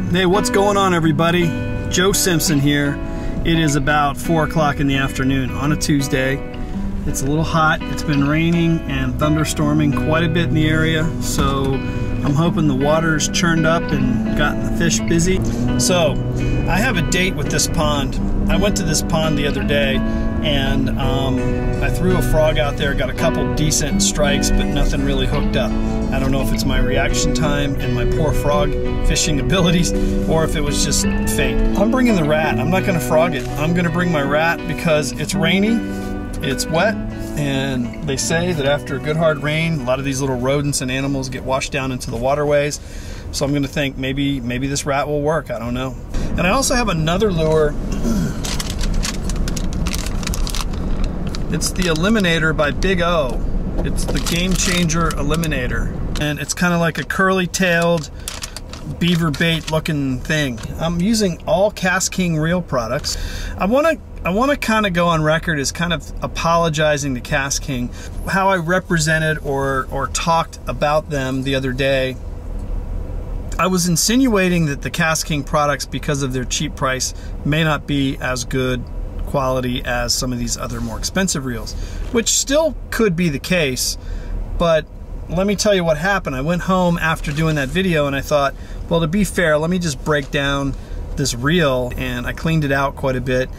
Hey, what's going on, everybody? Joe Simpson here. It is about 4 o'clock in the afternoon on a Tuesday. It's a little hot. It's been raining and thunderstorming quite a bit in the area, so I'm hoping the water's churned up and gotten the fish busy. So I have a date with this pond. I went to this pond the other day and I threw a frog out there, got a couple decent strikes, but nothing really hooked up. I don't know if it's my reaction time and my poor frog fishing abilities, or if it was just fate. I'm bringing the rat. I'm not gonna frog it. I'm gonna bring my rat because it's rainy, it's wet, and they say that after a good hard rain, a lot of these little rodents and animals get washed down into the waterways. So I'm gonna think maybe this rat will work, I don't know. And I also have another lure. It's the Eliminator by Big O. It's the Game Changer Eliminator. And it's kind of like a curly-tailed beaver bait looking thing. I'm using all Kastking Reel products. I want to kind of go on record as kind of apologizing to Kastking. How I represented or talked about them the other day. I was insinuating that the Kastking products, because of their cheap price, may not be as good quality as some of these other more expensive reels, which still could be the case. But let me tell you what happened. I went home after doing that video and I thought, well, to be fair, let me just break down this reel, and I cleaned it out quite a bit,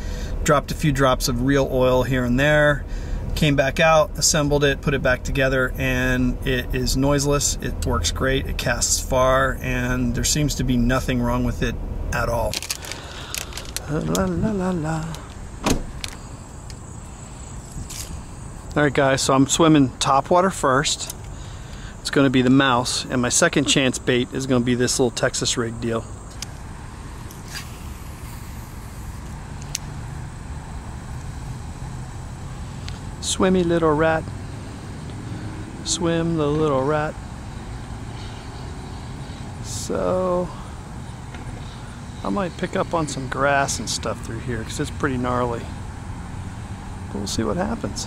dropped a few drops of reel oil here and there, came back out, assembled it, put it back together, and it is noiseless. It works great, it casts far, and there seems to be nothing wrong with it at all. La, la, la, la. Alright guys, so I'm swimming topwater first. It's going to be the mouse, and my second chance bait is going to be this little Texas rig deal. Swimmy little rat. Swim the little rat. So I might pick up on some grass and stuff through here because it's pretty gnarly. But we'll see what happens.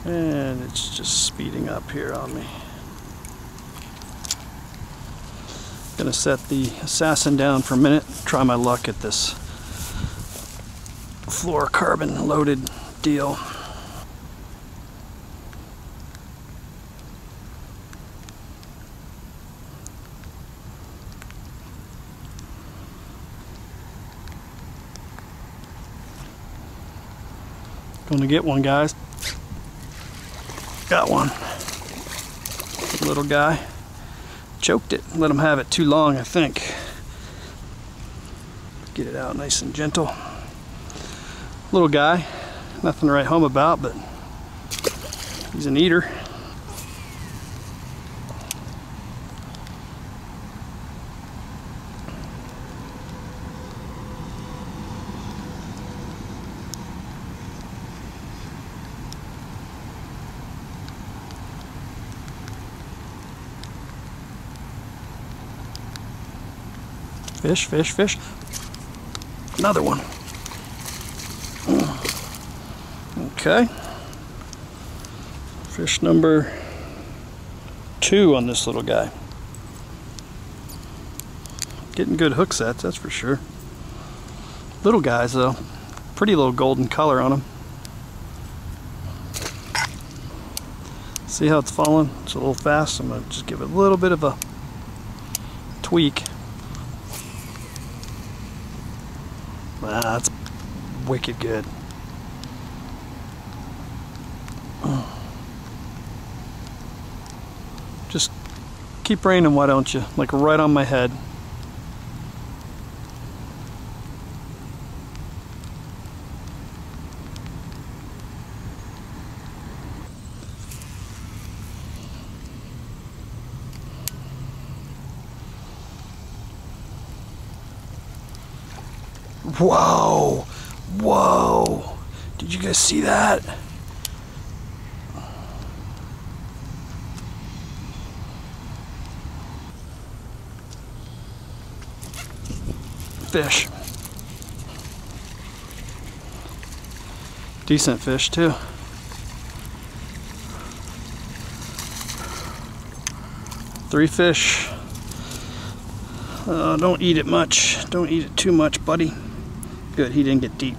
And it's just speeding up here on me. Gonna set the Assassin down for a minute, try my luck at this fluorocarbon loaded deal. Gonna get one, guys. Got one. Little guy. Choked it. Let him have it too long, I think. Get it out nice and gentle. Little guy. Nothing to write home about, but he's an eater. Fish, fish, fish. Another one. Okay. Fish number 2 on this little guy. Getting good hook sets, that's for sure. Little guys though. Pretty little golden color on them. See how it's falling? It's a little fast. I'm going to just give it a little bit of a tweak. That's wicked good. Just keep raining, why don't you? Like right on my head. Whoa! Whoa! Did you guys see that? Fish. Decent fish too. Three fish. Don't eat it much. Don't eat it too much, buddy. Good, he didn't get deep.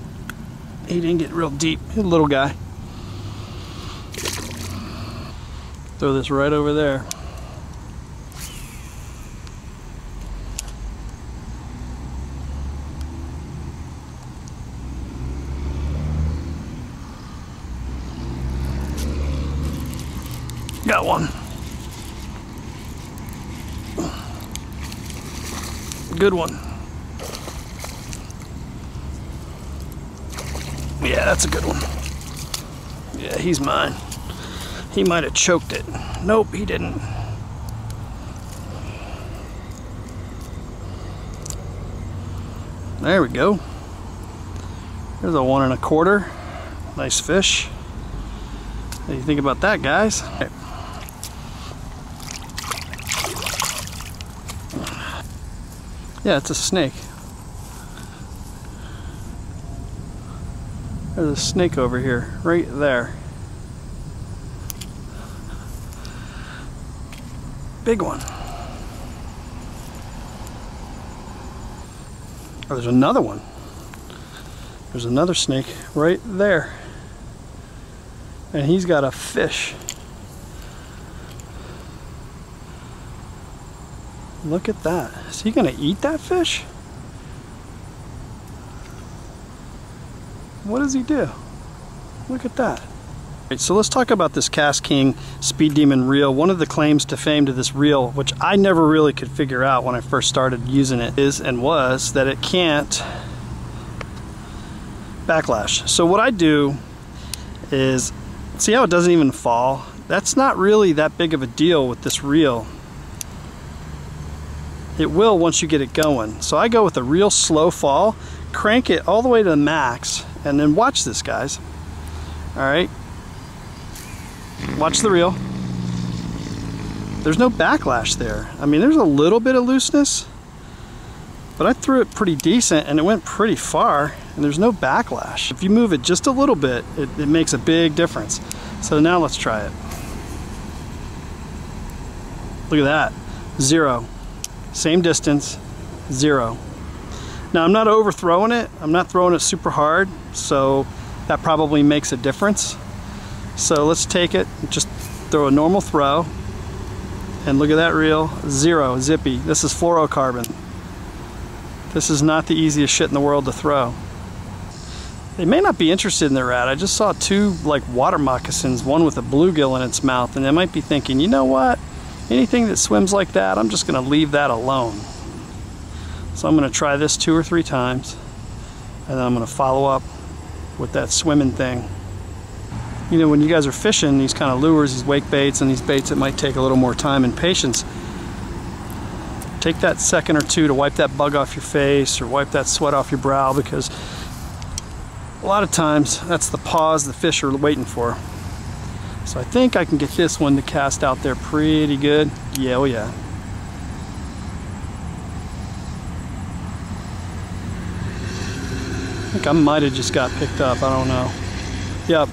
He didn't get real deep. He's a little guy. Throw this right over there. Got one. Good one. Yeah, that's a good one. Yeah, he's mine. He might have choked it. Nope, he didn't. There we go. There's a 1 1/4. Nice fish. What do you think about that, guys? Yeah, it's a snake. There's a snake over here, right there. Big one. Oh, there's another one. There's another snake right there. And he's got a fish. Look at that. Is he gonna eat that fish? What does he do? Look at that. Right, so let's talk about this Kastking Speed Demon Reel. One of the claims to fame to this reel, which I never really could figure out when I first started using it, was that it can't backlash. So what I do is, see how it doesn't even fall? That's not really that big of a deal with this reel. It will once you get it going. So I go with a real slow fall, crank it all the way to the max, and then watch this, guys. All right. Watch the reel. There's no backlash there. I mean, there's a little bit of looseness, but I threw it pretty decent and it went pretty far, and there's no backlash. If you move it just a little bit, it makes a big difference. So now let's try it. Look at that. 0. Same distance, 0. Now I'm not overthrowing it. I'm not throwing it super hard, so that probably makes a difference. So let's take it, just throw a normal throw, and look at that reel, 0, zippy. This is fluorocarbon. This is not the easiest shit in the world to throw. They may not be interested in the rat. I just saw 2 like water moccasins, one with a bluegill in its mouth, and they might be thinking, you know what? Anything that swims like that, I'm just gonna leave that alone. So I'm gonna try this 2 or 3 times, and then I'm gonna follow up with that swimming thing. You know, when you guys are fishing these kind of lures, these wake baits and these baits that might take a little more time and patience, take that second or 2 to wipe that bug off your face or wipe that sweat off your brow, because a lot of times that's the pause the fish are waiting for. So I think I can get this one to cast out there pretty good. Yeah, oh yeah. I think I might have just got picked up, I don't know. Yep.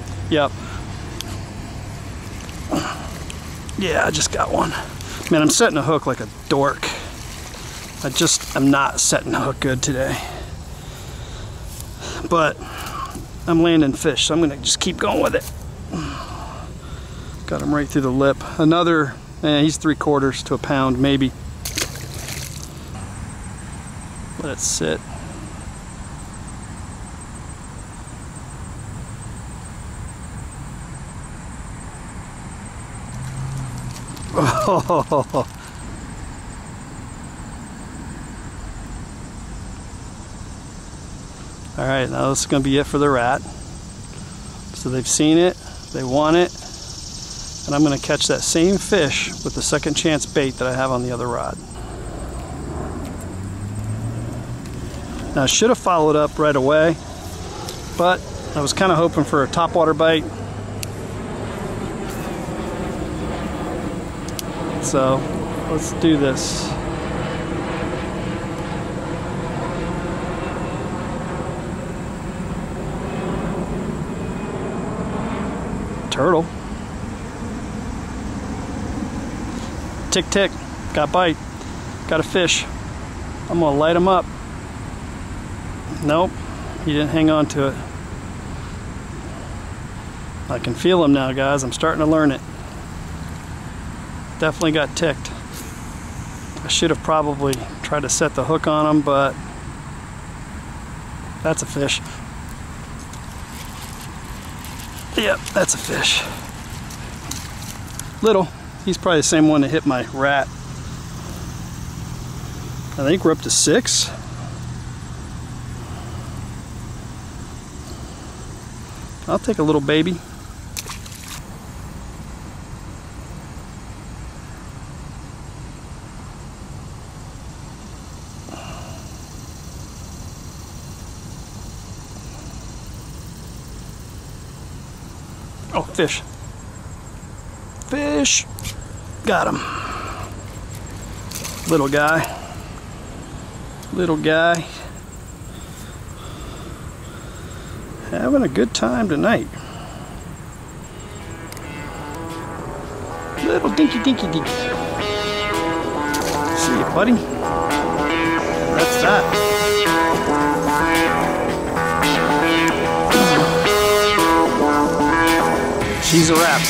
Yeah, I just got one. Man, I'm setting a hook like a dork. I'm not setting a hook good today. But I'm landing fish, so I'm gonna just keep going with it. Got him right through the lip. Another, he's 3/4 to a pound, maybe. Let it sit. Oh. All right, now this is going to be it for the rat. So they've seen it, they want it, and I'm going to catch that same fish with the second chance bait that I have on the other rod. Now I should have followed up right away, but I was kind of hoping for a topwater bite. So let's do this. turtle. Tick, tick. Got bite. Got a fish. I'm gonna light him up. Nope, he didn't hang on to it. I can feel him now, guys. I'm starting to learn it. Definitely got ticked. I should have probably tried to set the hook on him, but that's a fish. Yep, that's a fish. Little. He's probably the same one that hit my rat. I think we're up to 6. I'll take a little baby. Oh, fish. Fish. Got him. Little guy. Little guy. Having a good time tonight. Little dinky dinky dinky. See you, buddy. That's that. She's a wrap.